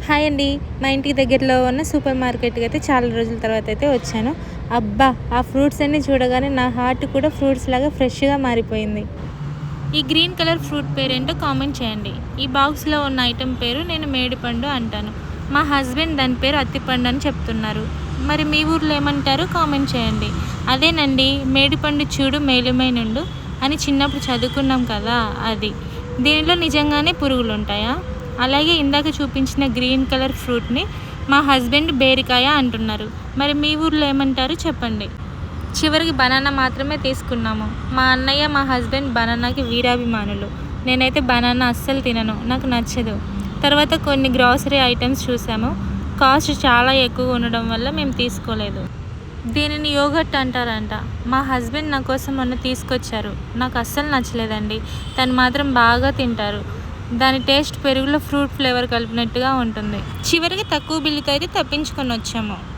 Hi అండి. మా ఇంటి దగ్గరలో ఉన్న సూపర్ మార్కెట్కి అయితే చాలా రోజుల తర్వాత అయితే వచ్చాను. అబ్బా, ఆ ఫ్రూట్స్ అన్నీ చూడగానే నా హార్ట్ కూడా ఫ్రూట్స్ లాగా ఫ్రెష్గా మారిపోయింది. ఈ గ్రీన్ కలర్ ఫ్రూట్ పేరేంటో కామెంట్ చేయండి. ఈ బాక్స్లో ఉన్న ఐటెం పేరు నేను మేడిపండు అంటాను. మా హస్బెండ్ దాని పేరు అత్తిపండు అని చెప్తున్నారు. మరి మీ ఊర్లో ఏమంటారు కామెంట్ చేయండి. అదేనండి, మేడిపండు చూడు మేలుమై నుండు అని చిన్నప్పుడు చదువుకున్నాం కదా, అది. దీనిలో నిజంగానే పురుగులు ఉంటాయా? అలాగే ఇందాక చూపించిన గ్రీన్ కలర్ ఫ్రూట్ని మా హస్బెండ్ బేరికాయ అంటున్నారు. మరి మీ ఊర్లో ఏమంటారు చెప్పండి. చివరికి బనానా మాత్రమే తీసుకున్నాము. మా అన్నయ్య మా హస్బెండ్ బనానాకి వీరాభిమానులు. నేనైతే బనానా అస్సలు తినను, నాకు నచ్చదు. తర్వాత కొన్ని గ్రాసరీ ఐటమ్స్ చూసాము. కాస్ట్ చాలా ఎక్కువ ఉండడం వల్ల మేము తీసుకోలేదు. దీనిని యోగర్ట్ అంటారంట. మా హస్బెండ్ నా కోసం మొన్న తీసుకొచ్చారు. నాకు అస్సలు నచ్చలేదండి. తను మాత్రం బాగా తింటారు. దాని టేస్ట్ పెరుగులో ఫ్రూట్ ఫ్లేవర్ కలిపినట్టుగా ఉంటుంది. చివరికి తక్కువ బిల్లుతో అయితే తప్పించుకొని వచ్చాము.